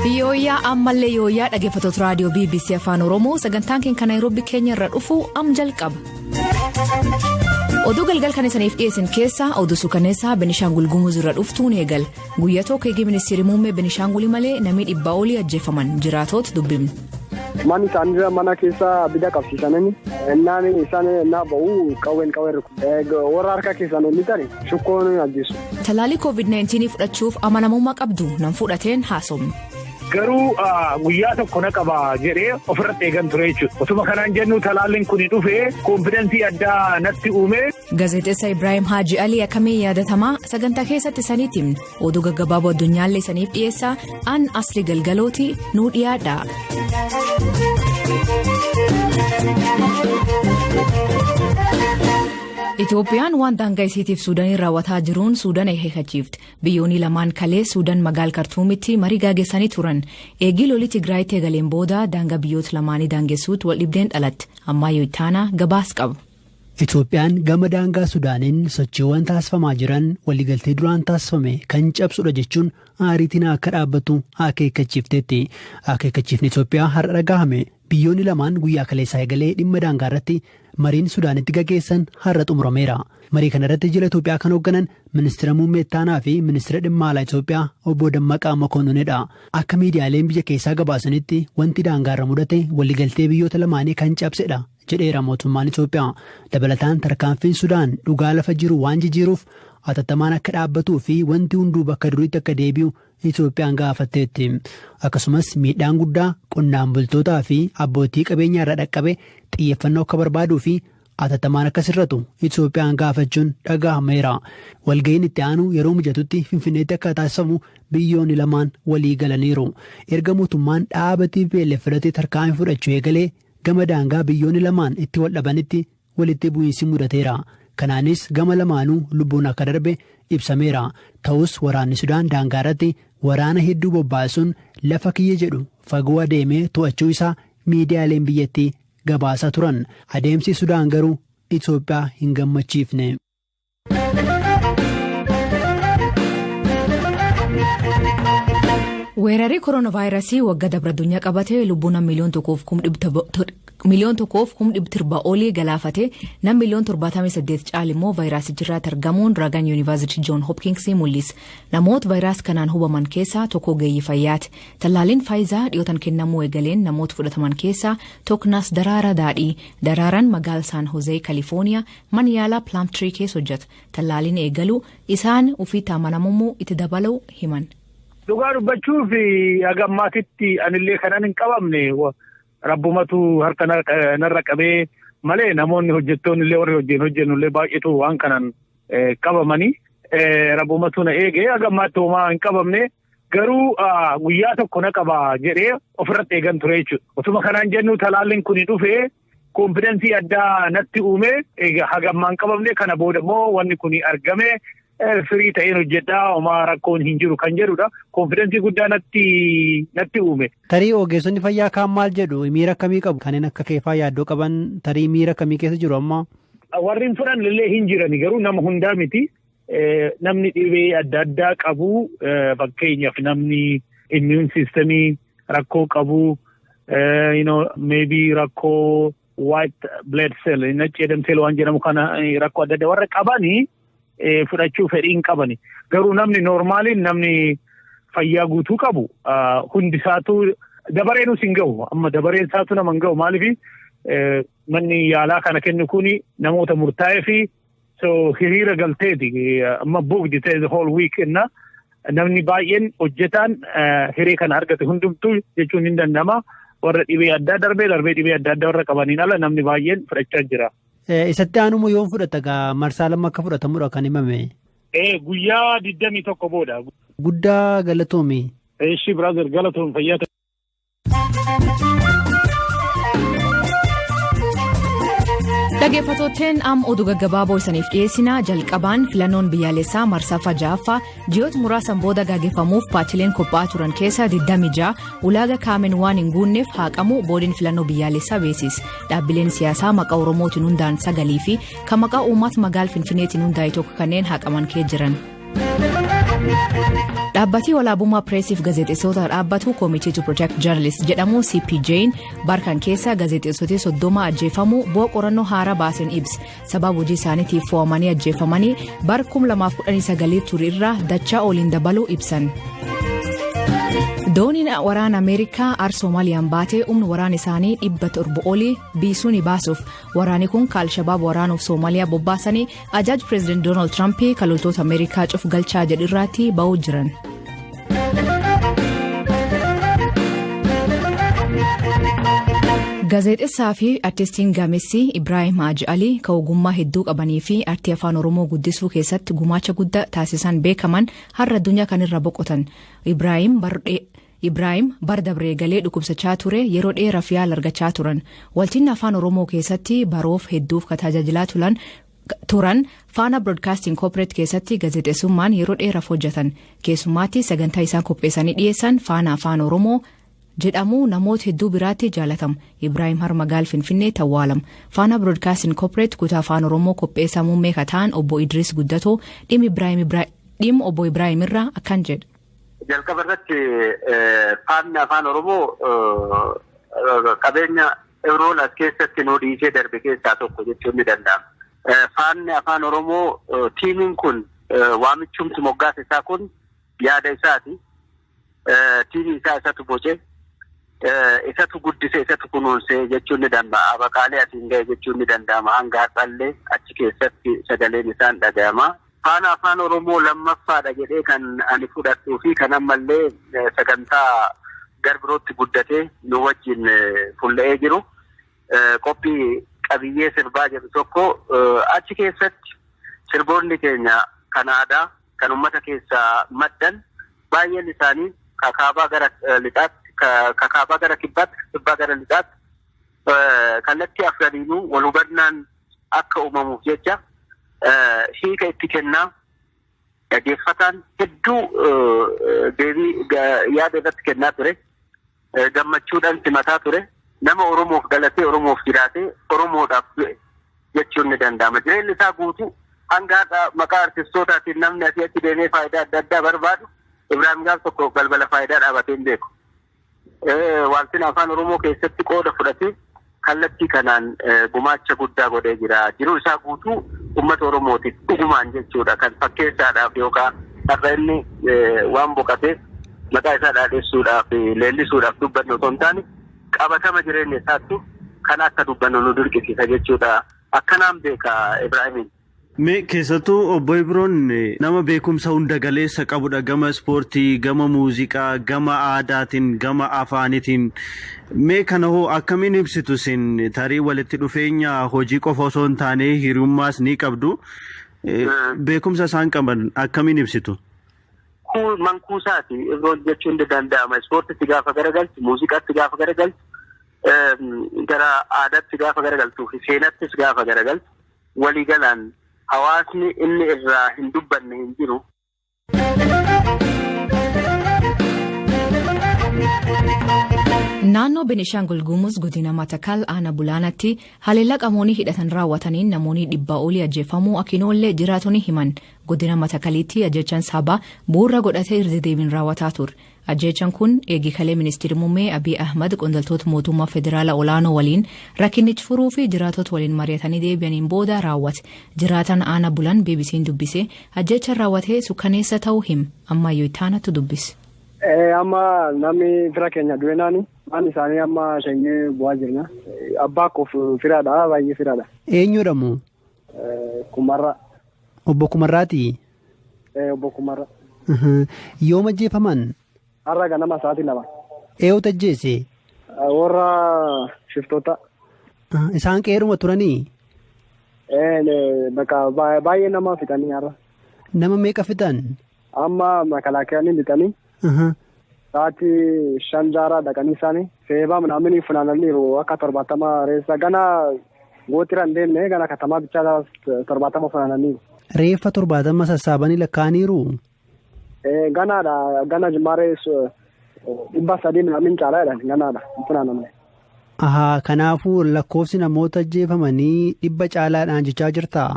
Yooyaa ammallee yooyaa dhaggeeffattoota raadiyoo BBC Afaan Oromoo sagantaan keenya Nairobi Kenya irra dhufu jalqaba. Oduu galgal kan isiniif dhiyeessin keessaa oduu suukaneessaa Benishaangul Gumuz irra dhuftuun eegal. Guyyaa tokko eegee ministeerri muummee Benishaangul malee namni 100 olii ajjeefaman jiraatota dubbifne. Mani isaanii mana keessa bida qabsiisanii innaan isaan naa ba'uu qawween warra harka keessan onni tare shukkoon ajjeesu. Talaalii COVID-19 fudhachuuf amanamummaa qabdu nan fudhateen haasofne. Garuu guyyaa tokko na qaba jedhee ofirratti eegan ture jechuudha. Osuma kanaan jennu talaalliin kun dhufee koonfidensii addaa natti uume. Gaazexeessaa Ibrahim Haji Alii akkamii yaadatamaa sagantaa keessatti saniitiin oduu gaggabaaboo addunyaallee saniif dhiyeessaa an asli galgalooti nuu dhiyaadha. Itoophiyaan waan daangaa isiitiif Suudaanii raawwataa jiruun Suudaan eegachiifte. Biyyoonni lamaan kalee Suudaan magaala Kartuumitti marii gaggeessanii turan. Eegii lolli Tigraayitti eegaleen booda daangaa biyyoota lamaanii daangessuutti wal dhibdeen dhalatte. Ammayyuu ittaana gabaas qaba. Itoophiyaan gama daangaa Suudaaniin sochiiwwan taasifamaa jiran waliigaltee duraan taasifame kan cabsudha jechuun aariitiin akka dhaabbatu akeekkachiifteetti. Akeekkachiifni Itoophiyaa har'a dhagahame. Biyyoonni lamaan guyyaa kaleessaa eegalee dhimma daangaa irratti mariin Suudaanitti gaggeessan har'a xumurameera. Marii kana irratti jila Itoophiyaa kan hoogganan ministeera muummee ittaanaa fi ministeera dhimma alaa Itoophiyaa obbo Dammaqaa Mokonninidha. Akka miidiyaaleen biyya keessaa gabaasanitti wanti daangaa irra mudate waliigaltee biyyoota lamaanii kan cabsedha jedheera mootummaan Itoophiyaa. Dabalataan tarkaanfiin Sudaan dhugaa lafa jiru waan jijjiiruuf atattamaan akka dhaabbatuu fi wanti hunduu bakka duriitti akka deebi'u Itoophiyaan gaafatteetti. Akkasumas miidhaan guddaa qonnaan bultootaa fi abbootii qabeenyaa irra dhaqqabe xiyyeeffannoo akka barbaaduu fi atattamaan akka sirratu Itoophiyaan gaafachuun dhagahameera. Walga'iin itti aanu yeroo mijatutti Finfinneetti akka taasifamu biyyoonni lamaan walii galaniiru. Erga mootummaan dhaabatii beelleeffate tarkaanfii fudhachuu eegalee gama daangaa biyyoonni lamaan itti wal dhabanitti walitti bu'iinsi mudateera. Kanaanis gama lamaanuu lubbuun akka darbe ibsameera. Ta'us waraanni Sudaan daangaa irratti waraana hedduu bobbaasuun lafa kiyya jedhu fagoo adeemee to'achuu isaa miidiyaaleen biyyattii gabaasaa turan. Adeemsi Sudaan garuu Itoophiyaa hin gammachiifne. Weerarri kooronaavaayirasii waggaa darbe addunyaa qabatee lubbuun miliyoona tokkoof 100,000 olii galaafate nam miliyoona 78 caal immoo vaayirasicha irratti argamuun ragaan yuunivarsiitii Joon Hopkins mul'isa. Namoota vaayirasii kanaan hubaman keessaa tokko geeyyi fayyaati. Tallaaliin Faayizaa dhiyootan kennamuu eegaleen namoota fudhataman keessaa tokkonas Daraara Daadhii. Daraaraan magaala Saan Hozee Kalifooniyaa mana yaalaa Plaamtirii keessa hojjeta. Tallaaliin eegaluu isaan ofiitti amanamummoo itti dabaluu himan. Dhugaa dubbachuuf hagammaatitti anillee kanan hin qabamne rabbumatu harka narra qabee malee namoonni hojjettoonni illee warri hojjennullee baay'eetu waan kanan qabamanii rabbumatu na eegee hagammaatti homaa hin qabamne garuu guyyaa tokko na qaba jedhee ofirratti eegan ture jechuudha. Osuma kanaan jennu talaalliin kun dhufee koonfidensii addaa natti uume hagammaa hin qabamne kana booda immoo wanni kun argame. Firii ta'een hojjedhaa homaa rakkoon hin jiru kan jedhudha. Koonfidensii guddaa natti uume. Tarii ogeessonni fayyaa kaan maal jedhu miira akkamii qabu? Kanneen akka keefaa yaaddoo qaban tarii miira akkamii keessa jiru amma? Warri hin fudhan illee hin jirani garuu nama hundaa miti. Namni dhibee adda addaa qabu fakkeenyaaf namni immune systemii rakkoo qabu maybe rakkoo white blood cell nacci jedhamtee waan jedhamu kana rakkoo adda addaa warra qabanii. Fudhachuu fedhiin qabani garuu namni normaaliin namni fayyaa guutuu qabu hundi isaatu dabareenus hin ga'u amma dabareen isaatu nama hin ga'u maaliif manni yaalaa kana kennu kuni namoota murtaa'ee fi hiriira galteeti amma bookdi ta'e the whole week namni baay'een hojjetaan hiree kana argate hundumtuu jechuun hin danda'ama warra dhibee addaa darbee dhibee adda addaa warra qabaniin ala namni baay'een fudhachaa jira. Isatti aanumoo yoon fudhata gaa marsaa lama akka fudhatamudha kan himame. Guyyaa 21 booda. Guddaa galatoomi. Eeshi brother galatoom fayyaa. Dhaggeeffattootni oduu gaggabaaboo isiniif dhiyeessina. Jalqabaan filannoon biyyaalessaa marsaa ja'affaa ji'oota muraasan booda gaggeeffamuuf paartileen qophaa'aa turan keessaa 26 ulaagaa kaa'aman waan hin guunneef haqamuu boordiin filannoo biyyaalessaa beeksise. Dhaabbileen siyaasaa maqaa Oromootiin hundaa'an 9 fi kan maqaa uummata magaalaa Finfinneetiin hundaa'e tokko kanneen haqaman keessa jiran. Dhaabbati walaabummaa pireesiif gaazexeessota dhaabbatu Committee to Protect Journalists jedhamu CPJ'n barkan keessa gaazexeessoti 30 ajjeefamuu bu'aa qorannoo haaraa baaseen ibsa. Sababa hojii isaaniitiif fo'amanii ajjeefamanii bara 2019 ture irraa dachaa oliin dabaluu ibsan. Dooniin waraana Ameerikaa Soomaaliyaan baatee humna waraana isaanii 700 olii biisuun baasuuf waraanni kun Al-Shabaab waraanuuf Soomaaliyaa bobbaasanii ajaaj President Donald Trump loltoota Ameerikaa cuf galchaa jedhirraatti ba'uu jiran. Gaazexeessaa fi artistiin gaamessi Ibrahim Haji ka ogummaa hedduu qabanii fi artii afaan Oromoo guddisuu keessatti gumaacha guddaa taasisan beekaman har'a addunyaa kanirra boqotan. Ibrahim bar dabree galee dhukkubsachaa ture yeroo dheeraaf yaala argachaa turan. Waltinni afaan Oromoo keessatti baroof hedduuf tajaajilaa turan Faana Broadcasting Corporate keessatti gaazexeessummaan yeroo dheeraaf hojjetan. Keessumaatti sagantaa isaan qopheessanii dhiyeessan Faana Afaan Oromoo jedhamu namoota hedduu biraatti jaalatamu. Ibrahim har magaal Finfinnee tawwaalam. Faana Broadcasting Corporate kutaa afaan Oromoo qopheessaa muummee kataan obbo Idris Guddatoo dhimma obbo Ibrahim irraa akkan jedha. Jalqaba irratti faanni afaan Oromoo qabeenya Euroolas keessatti nu dhiisee darbe keessaa tokko jechuun ni danda'ama. Faanni afaan Oromoo tiimiin kun waamichumti moggaasa isaa kun yaada isaati. Tiimii isaa isatu boce. Isatu guddise isatu kunuunse jechuun ni danda'ama. Abaqaalee asiin ga'e jechuun ni danda'ama. Hanga har'allee achi keessatti sagaleen isaan dhaga'ama. Faana afaan Oromoo lammaffaadha jedhee kan ani fudhadhuu fi kan ammallee sagantaa garbirootti guddatee nu wajjin fuullee jiru. Qophii qabiyyee sirbaa jedhu tokko achi keessatti sirboonni keenya kan aadaa kan uummata keessaa maddan baay'een isaanii kakaabaa gara lixaatti kakaabaa gara kibbaatti kibbaa gara lixaatti kallattii afraniinuu wal hubannaan akka uumamuuf jecha hiika itti kennaa dhaggeeffataan hedduu deebii yaada irratti kennaa ture. Gammachuudhaan simataa ture. Nama Oromoof dhalatee Oromoof jiraatee Oromoodhaaf jechuun ni danda'ama. Jireenyi isaa guutuu hanga maqaa artistootaatiin namni asii achi deemee faayidaa adda addaa barbaadu Ibrahim gaaf tokko balbala faayidaa dhaabatee hin beeku. Wanti afaan Oromoo keessatti qooda fudhatee kallattii kanaan gumaacha guddaa godhee jira. Jiruu isaa guutuu uummata Oromootiif dhugumaan jechuudha kan fakkeessaadhaaf yookaan har'a inni waan boqoteef maqaa isaa dhaadheessuudhaaf leellisuudhaaf dubbannu osoo hin taane qabatama jireenya isaatti kan akka dubbannu nu dirqisiisa jechuudha. Akkanaan beeka Ibrahimiin. Mee keessattuu obbo Ibroon nama beekumsa hunda galeessa qabudha gama ispoortii, gama muuziqaa, gama aadaatiin, gama afaanitiin. Mee kana hoo akkamiin ibsitu isin tarii walitti dhufeenya hojii qofa osoo hin taane hiriyummaas ni qabdu. Beekumsa isaan qaban akkamiin ibsitu? Mankuusaati Ibroon jechuun ni danda'ama. Ispoortiitti gaafa garagalchu, muuziqaatti gaafa garagalchu, gara aadaatti gaafa garagalchuu fi seenattis gaafa garagalchu waliigalaan hawaasni inni irraa hin dubbanne hin jiru. Naannoo Benishaangul Gumuz godina Matakal Aana Bulaanatti haleellaa qamoonni hidhatan raawwataniin namoonni 100 olii ajjeefamuu akinoollee jiraatonni himan. Godina Matakaliitti ajjechaan sabaa bu'uura godhatee irra deebiin raawwataa ture. Ajjechaan kun eegikalee ministeerri muummee Abiy Ahmad qondaaltota mootummaa federaalaa olaanoo waliin rakkinicha furuu fi jiraatota waliin mari'atanii deebi'aniin booda raawwate. Jiraatan Aana Bulaan BBC'n dubbise ajjechaan raawwatee sukkaneessa ta'uu hima. Ammayyuu ittaanatu dubbise. Amma namni fira keenya du'eenaani waan isaanii amma shanyee bu'aa jirna. Abbaa koof firaadha baay'ee firaadha. Eenyudha moo? Kumarraa. Obbo Kumarraati? Obbo Kumarraa. Yoom ajjeefaman? Har'a ganama sa'aatii 2. Eenyutu ajjeese? Warra shiftoota. Isaan qeeruma turanii? Bakka baay'ee nama fixanii har'a. Nama meeqa fixan? Amma makalaakiyaan fixanii. Sa'aatii 5 dhaqanii isaanii seebaa midhaanii funaananiiru akka 70 reessa gana gootiran deemne gana katamaa bichaa 70 funaananiiru. Reeffa 70 sassaabanii lakkaa'aniiru? Ganaadha gana jimaaree 300 midhaan caalaadha ganaadha funaanamne. Kanaafuu lakkoofsi namoota ajjeefamanii 100 caalaadhaan jechaa jirtaa?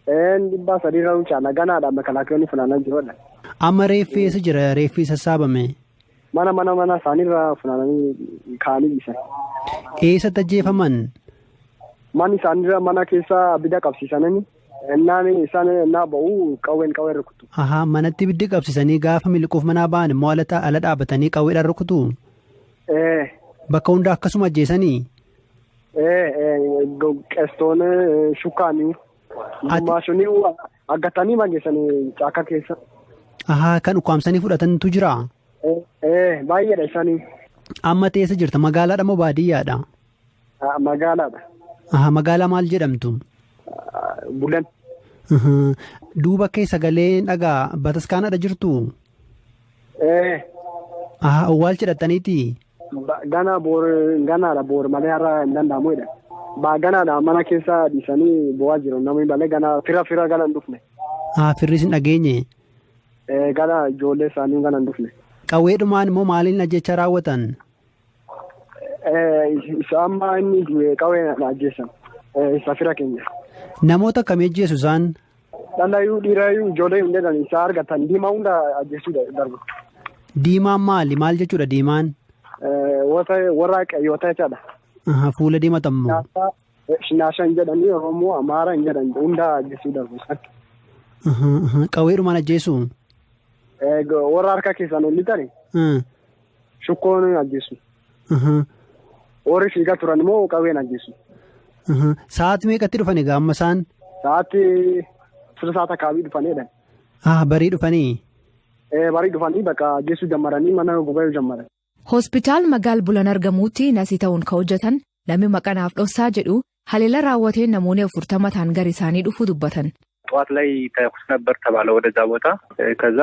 300 caala ganaadha makalaakiyaan funaanan jiruudha. Amma reeffi eessa jira reeffi sassaabame? Mana isaaniirraa funaananii kaanii dhiisan. Eessatti ajjeefaman? Manni isaaniirra mana keessa abidda qabsiisanii innaan isaan innaa ba'u qawween rukutu. Manatti abidda qabsiisanii gaafa miliquuf manaa ba'an immoo ala dhaabatanii qawweedhaan rukutu? Bakka hunda akkasuma ajjeesanii? Qestoon shukkaanii maashonii aggatanii mageessanii caaka keessa. Kan ukkaamsanii fudhatantu jira? Baay'eedha isaanii. Amma teessa jirta magaalaadha moo baadiyyaadha? Magaalaadha. Magaalaa maal jedhamtu? Bulan. Duuba kee sagalee dhagaa bataskaanaadha jirtu? Awwaal jedhataniiti? Ganaadha boor malee har'a hin danda'amudha. Ganaadha mana keessa dhiisanii bo'aa jiru namni malee fira gana hin dhufne. Firris hin dhageenye? Gana ijoollee isaanii gana hin dhufne. Qawweedhumaan immoo maaliin ajjecha raawwatan? Isa amma inni qawween ajjeessan. Isa fira keenya. Namoota akkamii ajjeesu isaan? Dhalayyuu dhiirayyuu ijoollee hundeedhaan isa argatan diimaa hunda ajjeesuu darbu. Diimaan maali? Maal jechuudha diimaan? Warra qayyoota jechaadha. Fuula diimatammoo? Shinaashan jedhanii Oromoo AMHARA hin jedhan hunda ajjeesuu darbu. Qawweedhumaan ajjeesu? Warra harka keessaan ol lixani. Shukkoon ajjeesu. Warri fiigaa turan immoo qawween ajjeesu. Sa'aatii meeqatti dhufanii gaamma isaan? Sa'aatii 3 akaabii dhufanidha. Barii dhufanii? Barii dhufanii bakka ajjeesuu jammaranii mana gubachuu jammaran. Hospitaal magaal bulan argamuutti nasii ta'uun ka hojjetan namni maqanaaf dhossaa jedhu haleela raawwateen namoonni 40 ta'an gara isaanii dhufu dubbatan. ጠዋት ላይ ተኩስ ነበር ተባለ ወደዛ ቦታ ከዛ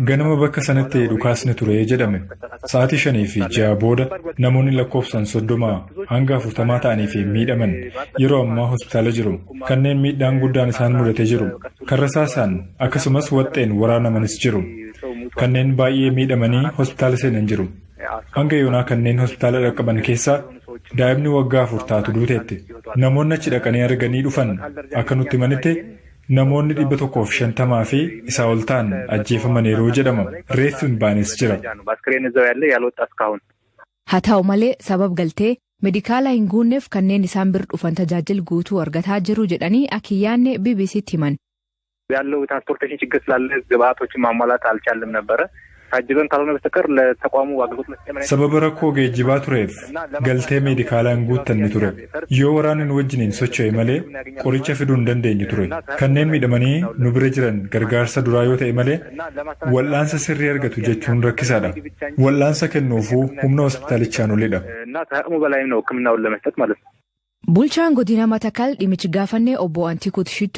ገነመ በከሰነቴ ዱካስነ ቱሬ ጀደመ ሰዓት 5 fi 6 booda namoonni lakkoofsan 30 hanga 40 ta'anii fi miidhaman yeroo ammaa hospitaala jiru kanneen miidhaan guddaan isaan mudate jiru karrasaasaan akkasumas waxxeen waraanamanis jiru kanneen baay'ee miidhamanii hospitaala seenan jiru hanga yoonaa kanneen hospitaala dhaqqaban keessaa daa'imni waggaa 4 taatu duuteetti namoonni achi dhaqanii arganii dhufan akka nutti manitti namoonni 150 fi isaa ol ta'an ajjeefaman yeroo jedhama reeffi hin baanes jira. Haa ta'u malee sabab galtee meedikaala hin guunneef kanneen isaan bir dhufan tajaajila guutuu argataa jiru jedhanii akiyyaanne BBC'tti himan. ያለው ትራንስፖርቴሽን ችግር ስላለ ግብአቶችን ማሟላት አልቻለም ነበር. ታጅበን ካልሆነ በስተቀር ለተቋሙ አገልግሎት መስጠት ሰበብ ረኮ ጌጅባ ቱሬፍ ገልቴ ሜዲካላን ጉተን ቱሬ ዮ ወራንን ወጅኒን ሶቾይ መሌ ቆሪቸ ፊዱ እንደንደኝ ቱሬ ከነን ሚደመኒ ኑብረ ጅረን ገርጋርሰ ዱራዮ ተይ መሌ ወላንሰ ስሪ ያርገቱ ጀቹን ረክሳዳ ወላንሰ ከኖፉ ሁምና ሆስፒታል ቻኑ ሊዳ እና ታሙ በላይ ነው ህክምናውን ለመስጠት ማለት ነው ቡልቻን ጎዲና ማታካል ዲሚች ጋፈኔ ኦቦ አንቲኩት ሽቱ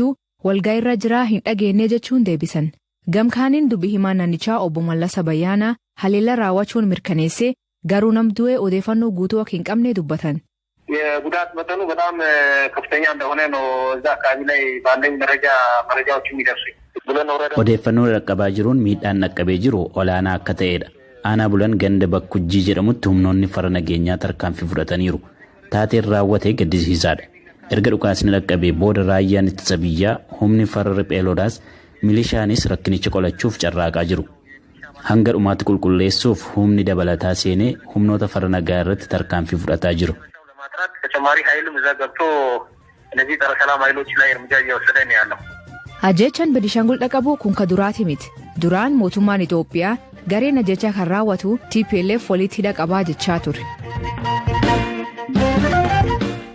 ወልጋይራ ጅራ hin dhageenne jechuun deebisan gamkaaniin dubbii himaa naannichaa obbo Mallasa Bayyaanaa haleela raawwachuun mirkaneessee garuu namdu'ee odeeffannoo guutuu akka hin qabne dubbatan. የጉዳት መጠኑ በጣም ከፍተኛ እንደሆነ ነው እዛ አካባቢ ላይ ባለኝ መረጃዎች የሚደርሱኝ odeeffannoo dhaqqabaa jiruun miidhaan dhaqqabee jiru olaanaa akka ta'edha aanaa bulan ganda bakkujjii jedhamutti humnoonni fara nageenyaa tarkaanfii fudhataniiru taateen raawwatee gaddisiisaadha erga dhukaasni dhaqqabee booda raayyaan ittisa biyyaa humni fara ripheelodaas milishaanis rakkinicha qolachuuf carraaqaa jiru hanga dhumaatti qulqulleessuuf humni dabalataa seenee humnoota fara nagaa irratti tarkaanfii fudhataa jiru. ተጨማሪ ኃይልም እዛ ገብቶ እነዚህ ጸረ ሰላም ኃይሎች ላይ እርምጃ እየወሰደ ነው ያለው። Ajjechaan Beenishaangul dhaqabu kun ka duraati miti. Duraan mootummaan Itoophiyaa gareen ajjechaa kan raawwatu TPLF walitti hidha qabaa jechaa ture.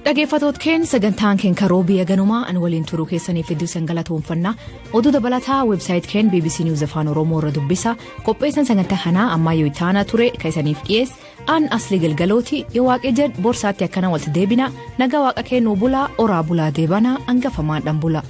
Dhaggeeffattoota keenya sagantaan keenya karoo biyya ganumaa an waliin turuu keessaniif hedduu isin galatoomfanna. Oduu dabalataa weebsaayit keenya BBC News Afaan Oromoo irra dubbisa. Qopheessan sagantaa kanaa ammaa yoo ittaanaa ture kan isiniif dhiyeesse an asli galgalooti yoo waaqee jedhu borsaatti akkana walitti deebina nagaa waaqa keenuu bulaa oraa bulaa deebanaa hangafamaan dhan bula.